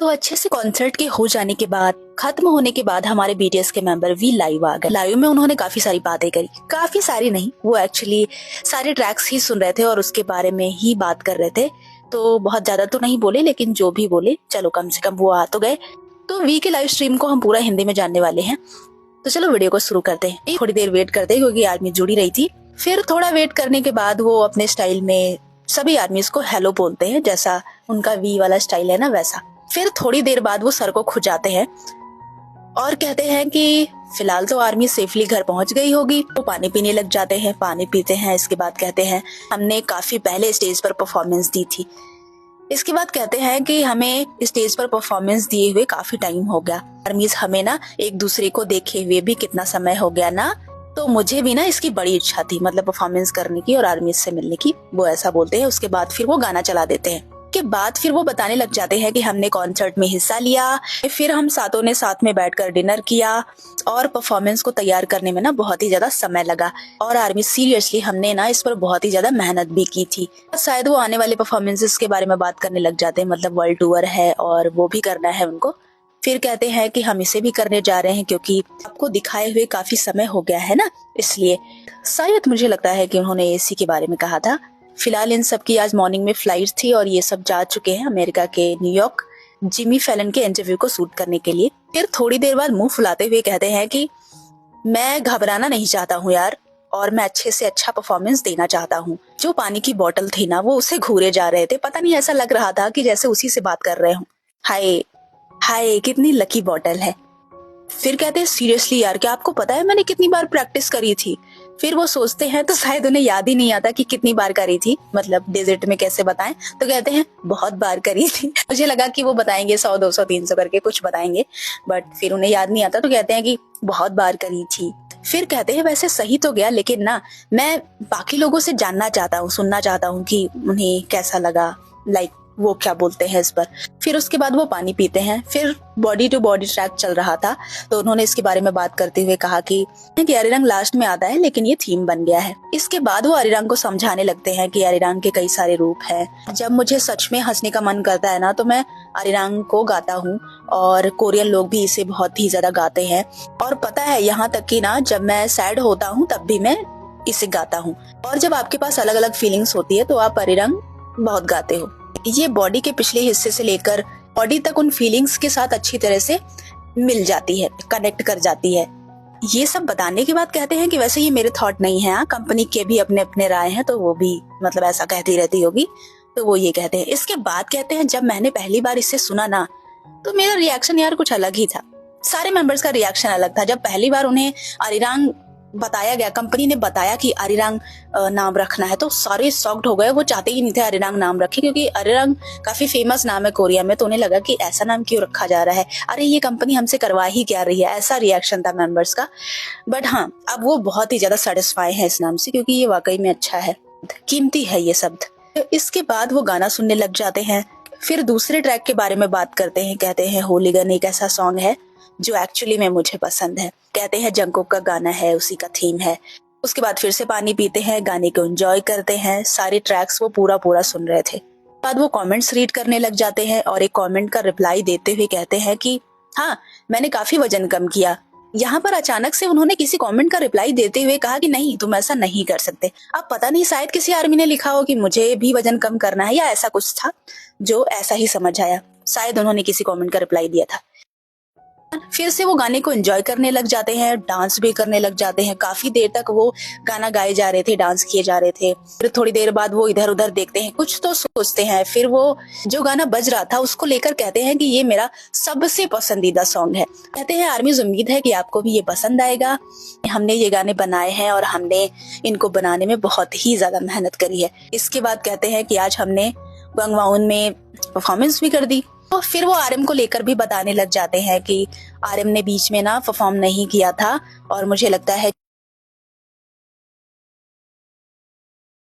तो अच्छे से कॉन्सर्ट के हो जाने के बाद, खत्म होने के बाद हमारे बीटीएस के मेंबर भी लाइव आ गए। लाइव में उन्होंने काफी सारी बातें करी, काफी सारी नहीं, वो एक्चुअली सारे ट्रैक्स ही सुन रहे थे और उसके बारे में ही बात कर रहे थे। तो बहुत ज्यादा तो नहीं बोले, लेकिन जो भी बोले चलो कम से कम वो आ तो गए। तो वी के लाइव स्ट्रीम को हम पूरा हिंदी में जानने वाले हैं, तो चलो वीडियो को शुरू करते हैं। थोड़ी देर वेट करते हैं क्योंकि आर्मी जुड़ी रही थी। फिर थोड़ा वेट करने के बाद वो अपने स्टाइल में सभी आर्मीज को हेलो बोलते हैं, जैसा उनका वी वाला स्टाइल है ना वैसा। फिर थोड़ी देर बाद वो सर को खुजाते हैं और कहते हैं कि फिलहाल तो आर्मी सेफली घर पहुंच गई होगी। वो पानी पीने लग जाते हैं, पानी पीते हैं। इसके बाद कहते हैं हमने काफी पहले स्टेज पर परफॉर्मेंस दी थी। इसके बाद कहते हैं कि हमें स्टेज पर परफॉर्मेंस दिए हुए काफी टाइम हो गया। आर्मीज हमें ना एक दूसरे को देखे हुए भी कितना समय हो गया ना, तो मुझे भी ना इसकी बड़ी इच्छा थी, मतलब परफॉर्मेंस करने की और आर्मीज से मिलने की। वो ऐसा बोलते हैं। उसके बाद फिर वो गाना चला देते हैं। के बाद फिर वो बताने लग जाते हैं कि हमने कॉन्सर्ट में हिस्सा लिया, फिर हम सातों ने साथ में बैठकर डिनर किया और परफॉर्मेंस को तैयार करने में ना बहुत ही ज्यादा समय लगा। और आर्मी सीरियसली हमने ना इस पर बहुत ही ज्यादा मेहनत भी की थी। शायद वो आने वाले परफॉर्मेंसेस के बारे में बात करने लग जाते हैं, मतलब वर्ल्ड टूर है और वो भी करना है उनको। फिर कहते हैं कि हम इसे भी करने जा रहे हैं क्योंकि आपको दिखाए हुए काफी समय हो गया है ना, इसलिए। शायद मुझे लगता है कि उन्होंने एसी के बारे में कहा था। फिलहाल इन सब की आज मॉर्निंग में फ्लाइट थी और ये सब जा चुके हैं अमेरिका के न्यूयॉर्क जिमी फैलन के इंटरव्यू को शूट करने के लिए। फिर थोड़ी देर बाद मुंह फुलाते हुए कहते हैं कि मैं घबराना नहीं चाहता हूँ यार, और मैं अच्छे से अच्छा परफॉर्मेंस देना चाहता हूँ। जो पानी की बोतल थी ना, वो उसे घूरे जा रहे थे। पता नहीं, ऐसा लग रहा था कि जैसे उसी से बात कर रहे हूँ। हाय हाय, कितनी लकी बोतल है। फिर कहते हैं सीरियसली यार, क्या आपको पता है मैंने कितनी बार प्रैक्टिस करी थी? फिर वो सोचते हैं तो शायद उन्हें याद ही नहीं आता कि कितनी बार करी थी, मतलब डेजर्ट में कैसे बताएं। तो कहते हैं बहुत बार करी थी। मुझे लगा कि वो बताएंगे 100 200 300 करके कुछ बताएंगे, बट फिर उन्हें याद नहीं आता तो कहते हैं कि बहुत बार करी थी। फिर कहते हैं वैसे सही तो गया, लेकिन ना मैं बाकी लोगों से जानना चाहता हूँ, सुनना चाहता हूँ कि उन्हें कैसा लगा, लाइक वो क्या बोलते हैं इस पर। फिर उसके बाद वो पानी पीते हैं। फिर बॉडी टू बॉडी ट्रैक चल रहा था, तो उन्होंने इसके बारे में बात करते हुए कहा कि अरिरंग लास्ट में आता है, लेकिन ये थीम बन गया है। इसके बाद वो अरिरंग को समझाने लगते हैं कि अरिरंग के कई सारे रूप हैं। जब मुझे सच में हंसने का मन करता है ना, तो मैं अरिरंग को गाता हूँ और कोरियन लोग भी इसे बहुत ही ज्यादा गाते हैं। और पता है, यहाँ तक कि ना जब मैं सैड होता हूँ तब भी मैं इसे गाता हूँ। और जब आपके पास अलग अलग फीलिंग्स होती है तो आप अरिरंग बहुत गाते हो। ये बॉडी के पिछले हिस्से से लेकर बॉडी तक उन फीलिंग्स के साथ अच्छी तरह से मिल जाती है, कनेक्ट कर जाती है। ये सब बताने के बाद कहते हैं कि वैसे ये मेरे थॉट नहीं है, कंपनी के भी अपने अपने राय हैं, तो वो भी मतलब ऐसा कहती रहती होगी, तो वो ये कहते हैं। इसके बाद कहते हैं जब मैंने पहली बार इसे सुना ना, तो मेरा रिएक्शन यार कुछ अलग ही था। सारे मेंबर्स का रिएक्शन अलग था। जब पहली बार उन्हें अरिरंग बताया गया, कंपनी ने बताया कि अरिरंग नाम रखना है, तो सारे शॉक्ड हो गए। वो चाहते ही नहीं थे अरिरंग नाम रखे, क्योंकि अरिरंग काफी फेमस नाम है कोरिया में, तो उन्हें लगा कि ऐसा नाम क्यों रखा जा रहा है, अरे ये कंपनी हमसे करवा ही क्या रही है। ऐसा रिएक्शन था मेंबर्स का। बट हाँ, अब वो बहुत ही ज्यादा सेटिस्फाई है इस नाम से, क्योंकि ये वाकई में अच्छा है, कीमती है ये शब्द। इसके बाद वो गाना सुनने लग जाते हैं। फिर दूसरे ट्रैक के बारे में बात करते हैं। कहते हैं होलीगन एक ऐसा सॉन्ग है जो एक्चुअली में मुझे पसंद है। कहते हैं जंगकोक का गाना है, उसी का थीम है। उसके बाद फिर से पानी पीते हैं, गाने को एंजॉय करते हैं। सारे ट्रैक्स वो पूरा सुन रहे थे। बाद वो कमेंट्स रीड करने लग जाते हैं और एक कमेंट का रिप्लाई देते हुए कहते हैं कि हाँ, मैंने काफी वजन कम किया। यहाँ पर अचानक से उन्होंने किसी कमेंट का रिप्लाई देते हुए कहा कि नहीं, तुम ऐसा नहीं कर सकते। अब पता नहीं, शायद किसी आर्मी ने लिखा हो कि मुझे भी वजन कम करना है, या ऐसा कुछ था जो ऐसा ही समझ आया। शायद उन्होंने किसी कमेंट का रिप्लाई दिया था। फिर से वो गाने को एंजॉय करने लग जाते हैं, डांस भी करने लग जाते हैं। काफी देर तक वो गाना गाए जा रहे थे, डांस किए जा रहे थे। फिर थोड़ी देर बाद वो इधर उधर देखते हैं, कुछ तो सोचते हैं। फिर वो जो गाना बज रहा था उसको लेकर कहते हैं कि ये मेरा सबसे पसंदीदा सॉन्ग है। कहते हैं आर्मीज, उम्मीद है कि आपको भी ये पसंद आएगा। हमने ये गाने बनाए हैं और हमने इनको बनाने में बहुत ही ज्यादा मेहनत करी है। इसके बाद कहते हैं कि आज हमने गंगवाउन में परफॉर्मेंस भी कर दी। तो फिर वो आरएम को लेकर भी बताने लग जाते हैं कि आरएम ने बीच में ना परफॉर्म नहीं किया था और मुझे लगता है